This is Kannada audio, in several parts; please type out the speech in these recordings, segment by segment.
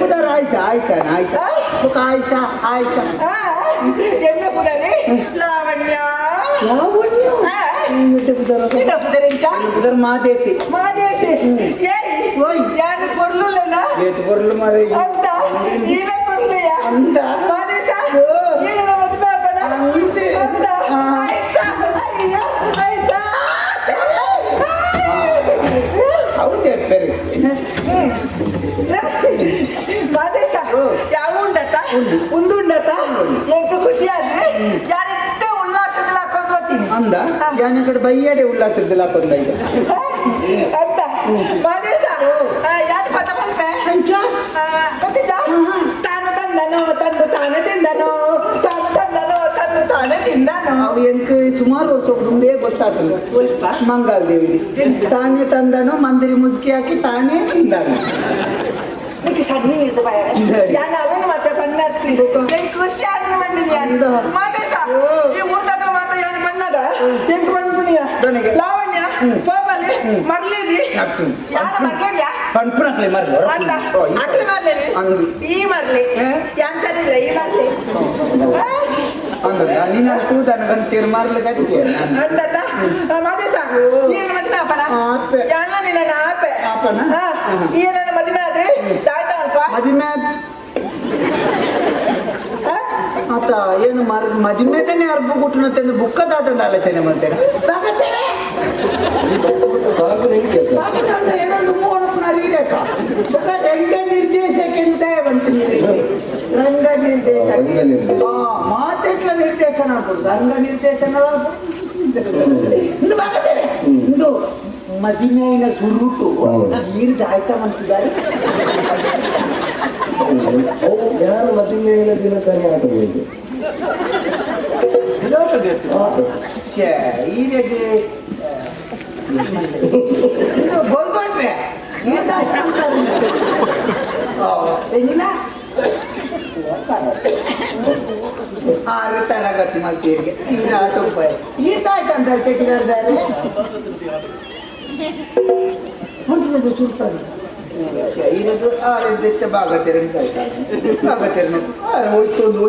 उधर आयशा आयशा आयशा आयशा आयशा என்ன புதரி லாவண்யா उधर मादेशी మాదేశి యాని పొర్లులేనా ఏటి పొర్లు మరి అంత ఈల పొర్లుయా అంత మాదేశా ఈల మధ్య పడ అంతే అంత ఐసా అయ్యా ఐసా అవుతే పెరి ಮಾದೇಶ ಯಾವುಂಡತ ಉಂದುಂಡತ ಎಂಕ ಖುಷಿ ಆದ್ರೆ ಯಾರಿದ್ದೆ ಉಲ್ಲಾಸದಲ್ಲಿ ಹಾಕೊಂಡು ಬರ್ತೀನಿ ಅಂದ ಯಾನ ಕಡೆ ಬಯ್ಯಾಡೆ ಉಲ್ಲಾಸದಲ್ಲಿ ಹಾಕೊಂಡ ಈಗ ಅಂತ ಮಾದೇಶ ಯಾರು ಪದ ಬಂದ್ವೆ ಗೊತ್ತಿದ್ದ ತಾನು ತಂದನೋ ತಂದು ತಾನೇ ತಿಂದನೋ ತಂದನೋ ತಂದು ತಾನೇ ತಿಂದನೋ ಅವು ಎಂಕ ಸುಮಾರು ವರ್ಷ ತುಂಬೇ ಗೊತ್ತಾಗ್ತದೆ ಸ್ವಲ್ಪ ಮಂಗಾಳ ದೇವಿ ತಾನೇ ತಂದನೋ ಮಂದಿರಿ ಮುಸುಕಿ ಹಾಕಿ ತಾನೇ ತಿಂದಾನು నీకు సన్నీ ఇది భయ యా నవీన్ మత పన్నత్తి నేను ఖుషి ఆడిన మండిని అంద మాదేశ ఈ ఊర్దాక మాత యాని పన్నద ఎంక పన్పునియా లావణ్య పోబలి మర్లేది యాన మర్లేదియా ಪನ್ಪುನಕ್ಲೆ ಮರ್ಲೆ ಅಂತ ಅಕ್ಲೆ ಮರ್ಲೇದಿ ಈ ಮರ್ಲೆ ಯಾನ್ ಸರಿ ಇಲ್ಲ ಈ ಮರ್ಲೆ ಅಂದ ನೀನು ಕೂದನ ಗಂಟೆ ಮರ್ಲೆ ಕಟ್ಟಿ ಅಂದತ ಮಾದೇಶ ಈ ಮದ್ಮೆ ಅಪ್ಪನ ಯಾನ ನಿನ್ನ ಆಪೆ ಅಪ್ಪನ ಈ ನನ್ನ ಮದ್ಮೆ ಆದ್ರೆ ತಾಯ್ತಾ ಅಲ್ಪ ಮದಿಮೆ ಆತ ಏನು ಮದಿಮೆದನೆ ಅರ್ಬು ಗುಟ್ಟನಂತೆ ಬುಕ್ಕದಾದಂದ ಆಲೋಚನೆ ಮಾಡ್ತೇನೆ ಏನೊಂದು ಮೂವತ್ತು ಅರಿಯಕ ರಂಗ ನಿರ್ದೇಶಕ್ಕಿಂತ ಬಂತೀನಿ ರಂಗ ನಿರ್ದೇಶಕ ಮಾತೆಟ್ಲ ನಿರ್ದೇಶನ ಆಗ್ಬೋದು ರಂಗ ನಿರ್ದೇಶನ ಇಂದು ಮದಿಮೆಯಿನ ಸುರುಟು ನೀರು ಆಯ್ತಾ ಮಾಡ್ತಿದ್ದಾರೆ ಯಾರು ಮದುವೆಯ ದಿನ ತಾನೇ ಆಟಬೇಕು ಈರೆಗೆ ಬೋಲ್ಕೊಂಡ್ರೆ ಆರು ತರಗತಿ ಮಲ್ತೀರಿಗೆ ಈಗ ಆಟೋ ರೂಪಾಯಿ ಈಟಾಯ್ತಂತ ಚೆಕ್ಕಿದ್ದಾರೆ ಸುಡ್ತಾರೆ ಈರದು ಆರೆಂಟು ಭಾಗತೆರಡು ಭಾಗತೆರಡು ಹೋಯ್ಸೋದು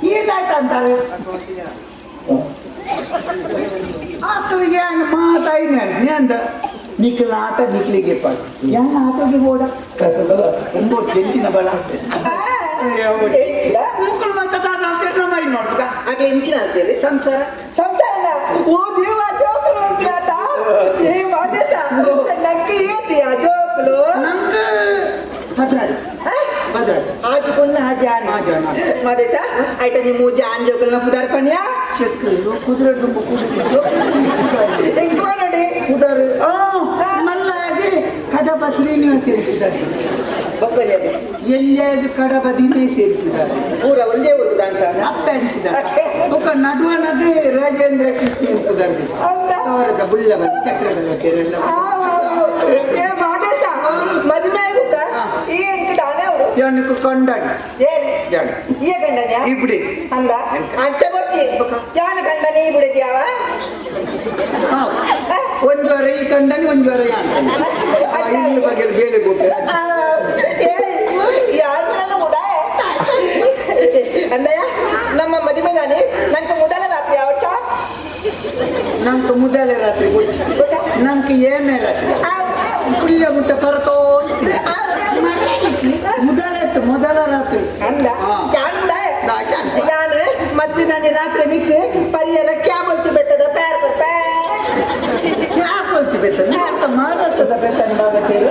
ಈಟಾಯ್ತ ಅಂತಾರೆ ಆತವಿಗೆ ಮಾತಾಯಿನಿ ಅಂದ ನಿಖಿಲ ಆಟ ನಿಖಿಲಿಗೆ ಪಾಠ ಯಾನ ಆಟೋಗೆ ಓಡ ಒಂದು ಚೆಂಚಿನ ಬಲ ಮುಕ್ಕಳು ಮಾತಾಡ ಅಂತೀರಿ ನಮ್ಮ ಮೈ ನೋಡ್ಬೇಕ ಆಗ್ಲೇ ಹೆಂಚಿನ ಅಂತೀರಿ ಸಂಸಾರ ಸಂಸಾರನ ಓ ದೇವ ಜೋಕುಲು ಅಂತೀಯಾತ ಏ ಮಾದೇಶ ನಂಗೆ ಏತಿಯಾ ಜೋಕುಲು ನಂಗೆ ಹದ್ರಾಡಿ ಹದ್ರಾಡಿ आज पुन्हा हा जान मादेशा आयटा नी मु जान जोकलना पुदार पन्या చెక్కులు కుదిరెడ్డు ఎక్కువ ನೋಡಿ కుదరు మళ్ళీ కడప శ్రీనివాస్ ಸೇರಿಸಿದ್ದಾರೆ ಬಕ್ಕಲೆ ಎಲ್ಲಿಯಾಗಿ ಕಡಪ ದಿನೇ ಸೇರಿಸಿದ್ದಾರೆ ಊರ ಒಂದೇ ಊರು ದಾನ್ಸ ಅಪ್ಪ ಅನಿಸಿದ್ದಾರೆ ಒಕ್ಕ ನಡುವನಗೆ ರಾಜೇಂದ್ರ ಕೃಷ್ಣ ಎಂಬುದಾಗಿ ಅವರದ ಬುಳ್ಳ ಬಂದು ಚಕ್ರದಲ್ಲಿ ಏ ಮಾದೇಶ ಮದುವೆ ಬುಕ್ಕ ಈ ಎಂಕ ದಾನೆ ಅವರು ಯಾನಕ್ಕೆ ಕಂಡಾಡಿ ಏರಿ ಜಾಣ ಈ ಗಂಡನ್ಯಾ ಇಬ್ಡಿ ಅಂದ ಅಂಚ ಬರ್ತಿ ಯಾನ ಗಂಡನೇ ಈ ಬಿಡಿದ್ಯಾವ ಒಂದು ವಾರ ಈ ಕಂಡನಿ ಒಂದು ವಾರ ಯಾನ ಬಗ್ಗೆ ಬೇಳೆ ಬೋಕೆ ಯಾರನ್ನ ಮುಡ ಅಂದಯ್ಯ ನಮ್ಮ ಮದುವೆ ದಾನಿ ನಂಗೆ ಮೊದಲ ರಾತ್ರಿ ಯಾವಚ್ಚ ನಂಗೆ ಮೊದಲ ರಾತ್ರಿ ಗೊತ್ತ ನಂಗೆ ಏಮೆ ರಾತ್ರಿ ಪುಲ್ಯ ಮುಟ್ಟ ಕರ್ಕೋ ಮೊದಲ ರಾತ್ರಿ ಅಂದ ಯಾನು ಮದ್ವೆ ನಾನಿ ರಾತ್ರಿ ನಿಕ್ ಪರಿಯರ ಕ್ಯಾ ಬೋಲ್ತಿ ಬೆತ್ತದ ಪ್ಯಾರ್ ಕರ್ ಕ್ಯಾ ಬೋಲ್ತಿ ಬೆತ್ತದ ಅಂತ ಮಾರಾಟದ ಬೆತ್ತನ ಬಾಗತ್ತೇರು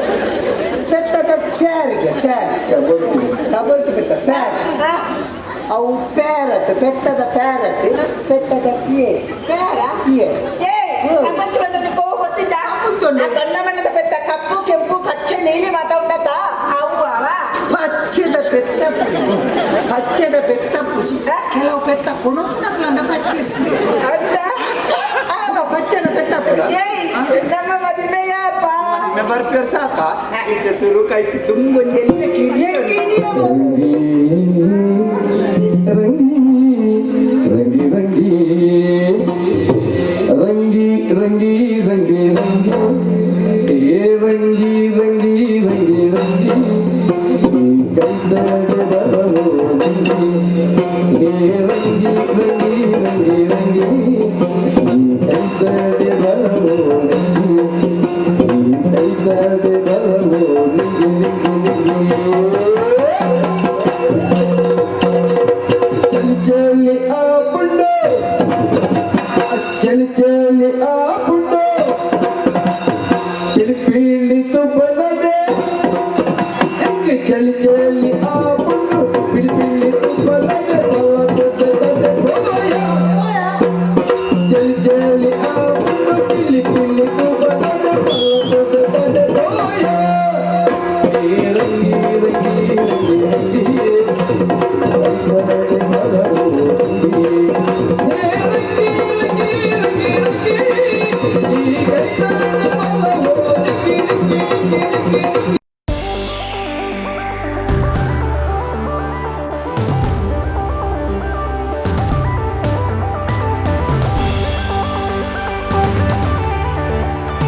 ಬೆತ್ತದ ಪ್ಯಾರಿಗೆ ಬೋಲ್ತಿ ಬೆತ್ತ ಪ್ಯಾರ್ ಅವು ಪ್ಯಾರತ್ ಬೆಟ್ಟದ ಪ್ಯಾರತ್ ಬೆಟ್ಟದ ಪ್ಯಾರ ಬಣ್ಣ ಬಣ್ಣದ ಬೆತ್ತ ಕಪ್ಪು ಕೆಂಪು ಪಚ್ಚೆ ನೀಲಿ ಮಾತಾಡ್ತ ಅವು ಅವ ಪಚ್ಚದ ಬೆತ್ತ ಪಚ್ಚದ ಬೆತ್ತ ಕೆಲವು ಬೆತ್ತ ಪುಣನ ಪಚ್ಚದ ಬೆತ್ತ ನಮ್ಮ ಮದುವೆಯಪ್ಪ ಬರ್ಪೇರ್ ಸಾಕ ಈಗ ಶುರು ಕಾಯ್ತು ತುಂಬೊಂದೆಲ್ಲ ರಂಗಿ ರಂಗಿ ರಂಗಿ ರಂಗಿ ರಂಗಿ ರಂಗಿ चल चल आप चल पीली तो बना दे चल चल